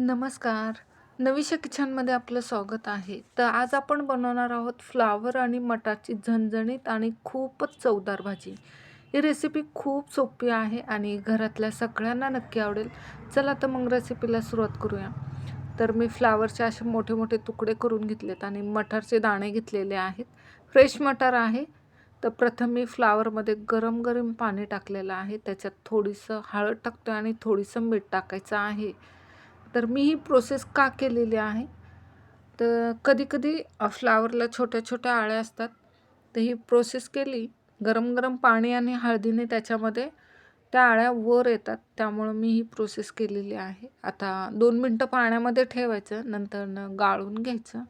नमस्कार. नवीशा किचनमध्ये आपलं स्वागत आहे. तर आज आपण बनवणार आहोत फ्लावर आणि मटारची झणझणीत आणि खूपच चवदार भाजी. ही रेसिपी खूप सोपी आहे आणि घरातल्या सगळ्यांना नक्की आवडेल. चला तर मग रेसिपीला सुरुवात करूया. तर मी फ्लावरचे असे मोठे-मोठे तुकडे करून घेतलेत आणि मटारचे दाणे घेतलेले आहेत. फ्रेश मटार आहे. तर प्रथम मी फ्लावरमध्ये गरम-गरम पाणी टाकलेलं आहे. त्याच्यात थोडीसं हळद टाकतोय आणि थोडीसं मीठ टाकायचं आहे. तर मी ही प्रोसेस का केलेली आहे, तर कधी-कधी फ्लावरला छोट्या-छोट्या अळ्या असतात. तर ही प्रोसेस केली, गरम-गरम पाणी आणि हळदीने त्याच्यामध्ये त्या अळ्या वर येतात. त्यामुळं मी ही प्रोसेस केलेली आहे. आता 2 मिनटं पाण्यामध्ये ठेवायचं, नंतरनं गाळून घ्यायचं.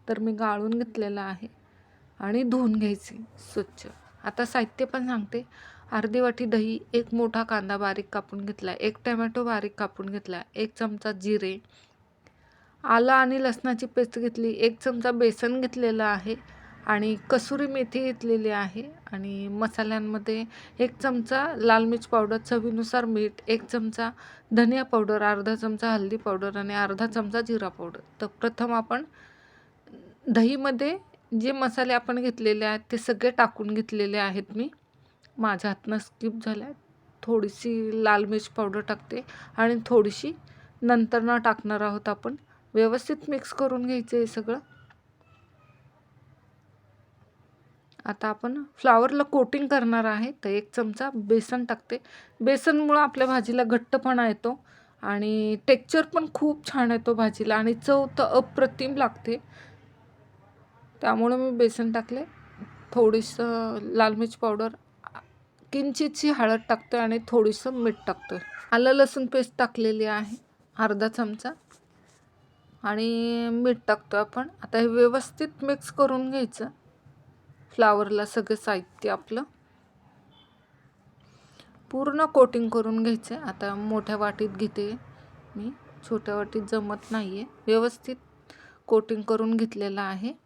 तर मी गाळून घेतलेलं आहे आणि धुवून घ्यायचे स्वच्छ. आता साहित्य पण सांगते. अर्धी वाटी दही, एक मोठा कांदा बारीक कापून घेतला, एक टोमॅटो बारीक कापून घेतला, एक चमचा जिरे, आलं आणि लसणाची पेस्ट घेतली, एक चमचा बेसन घेतलेलं आहे आणि कसुरी मेथी घेतलेली आहे आणि मसाल्यांमध्ये एक चमचा लाल मिर्च पावडर, चवीनुसार मीठ, एक चमचा धनिया पावडर, अर्धा चमचा हळदी पावडर आणि अर्धा चमचा जिरा पावडर. तर प्रथम आपण दहीमध्ये जे मसाले आपण घेतलेले आहेत ते सगळे टाकून घेतलेले आहेत मी. माझ्या हातनं स्किप झालं आहे. थोडीशी लाल मिर्च पावडर टाकते आणि थोडीशी नंतरनं टाकणार आहोत आपण. व्यवस्थित मिक्स करून घ्यायचं आहे सगळं. आता आपण फ्लावरला कोटिंग करणार आहे. तर एक चमचा बेसन टाकते. बेसनमुळं आपल्या भाजीला घट्टपणा येतो आणि टेक्स्चर पण खूप छान येतो भाजीला आणि चव तर अप्रतिम लागते. त्यामुळं मी बेसन टाकले. थोडीसं लाल मिर्च पावडर, किंचितशी हळद टाकतोय आणि थोडीसं मीठ टाकतोय. आलं लसूण पेस्ट टाकलेली आहे अर्धा चमचा आणि मीठ टाकतो आपण. आता हे व्यवस्थित मिक्स करून घ्यायचं. फ्लावरला सगळं साहित्य आपलं पूर्ण कोटिंग करून घ्यायचं. आता मोठ्या वाटीत घेते मी, छोट्या वाटीत जमत नाही आहे. व्यवस्थित कोटिंग करून घेतलेलं आहे.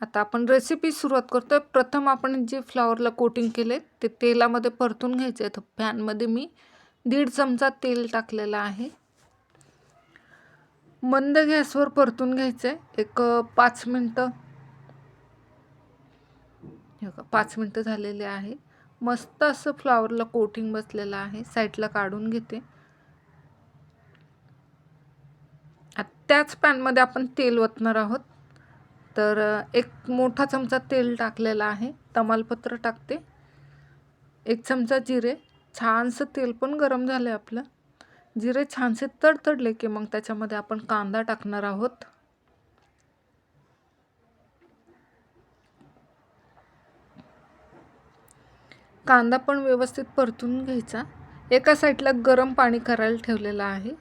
आता आपण रेसिपी सुरुवात करतोय. प्रथम आपण जे फ्लावरला कोटिंग केले ते तेलामध्ये परतून घ्यायचे. तर पॅनमध्ये मी 1.5 चमचा तेल टाकलेलं आहे. मंद गॅसवर परतून घ्यायचं. एक 5 मिनटं. हे बघा 5 मिनटं झालेले आहे. मस्त असं फ्लावरला कोटिंग बसलेलं आहे. साईडला काढून घेते. त्याच पॅनमध्ये आपण तेल ओतणार आहोत. तर एक मोठा चमचा तेल टाकलेला आहे. तमालपत्र टाकते, 1 चमचा जिरे. छानसं तेल पण गरम झालं आहे आपलं. जिरे छानसे तडतडले की मग त्याच्यामध्ये आपण कांदा टाकणार आहोत. कांदा पण व्यवस्थित परतून घ्यायचा. एका साईडला गरम पाणी करायला ठेवलेलं आहे.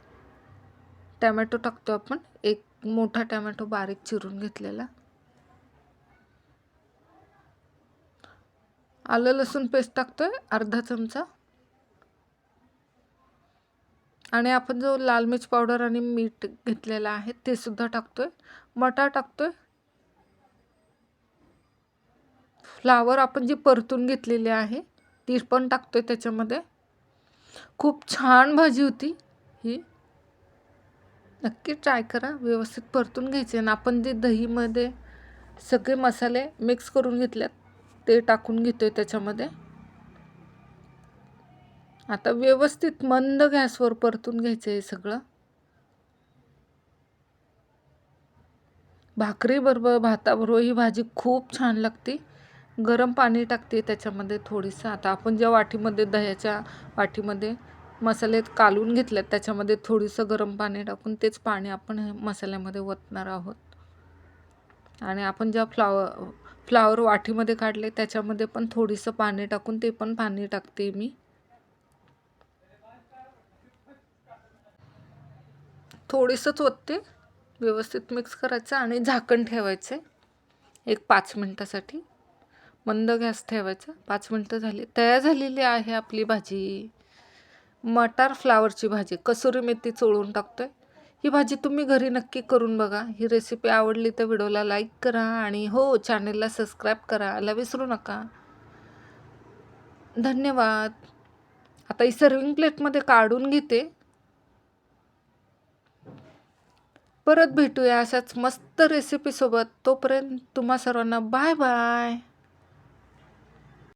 टोमॅटो टाकतो आपण, एक मोठा टोमॅटो बारीक चिरून घेतलेला. आलं लसूण पेस्ट टाकतोय अर्धा चमचा आणि आपण जो लाल मिर्च पावडर आणि मीठ घेतलेला आहे ते सुद्धा टाकतोय. मटार टाकतोय. फ्लावर आपण जी परतून घेतलेली आहे ती पण टाकतोय त्याच्यामध्ये. खूप छान भाजी होती ही. नक्की ट्राय करा. व्यवस्थित परतून घ्यायचे आणि आपण जे दहीमध्ये सगळे मसाले मिक्स करून घेतलेत ते टाकून घेतोय त्याच्यामध्ये. आता व्यवस्थित मंद गॅसवर परतून घ्यायचं आहे सगळं. भाकरीबरोबर, भाताबरोबर ही भाजी खूप छान लागते. गरम पाणी टाकते त्याच्यामध्ये थोडंसं. आता आपण ज्या वाटीमध्ये दह्याच्या वाटीमध्ये मसाले कालून घेतलेत त्याच्यामध्ये थोडंसं गरम पाणी टाकून तेच पाणी आपण मसाल्यामध्ये ओतणार आहोत. आणि आपण ज्या फ्लावर वाटीमध्ये काढले त्याच्यामध्ये पण थोडंसं पाणी टाकून ते पण पाणी टाकते मी. थोडंसंच ओतते. व्यवस्थित मिक्स करायचं आणि झाकण ठेवायचं एक 5 मिनटासाठी. मंद गॅस ठेवायचा. 5 मिनटं झाली. तयार झालेली आहे आपली भाजी. मटार फ्लावरची भाजी. कसुरी मेथी चोळून टाकतोय. ही भाजी तुम्ही घरी नक्की करून बघा. ही रेसिपी आवडली तर व्हिडिओला लाईक करा आणि हो, चॅनेलला सबस्क्राईब करायला विसरू नका. धन्यवाद. आता ही सर्विंग प्लेटमध्ये काढून घेते. परत भेटूया अशाच मस्त रेसिपीसोबत. तोपर्यंत तुम्हा सर्वांना बाय बाय.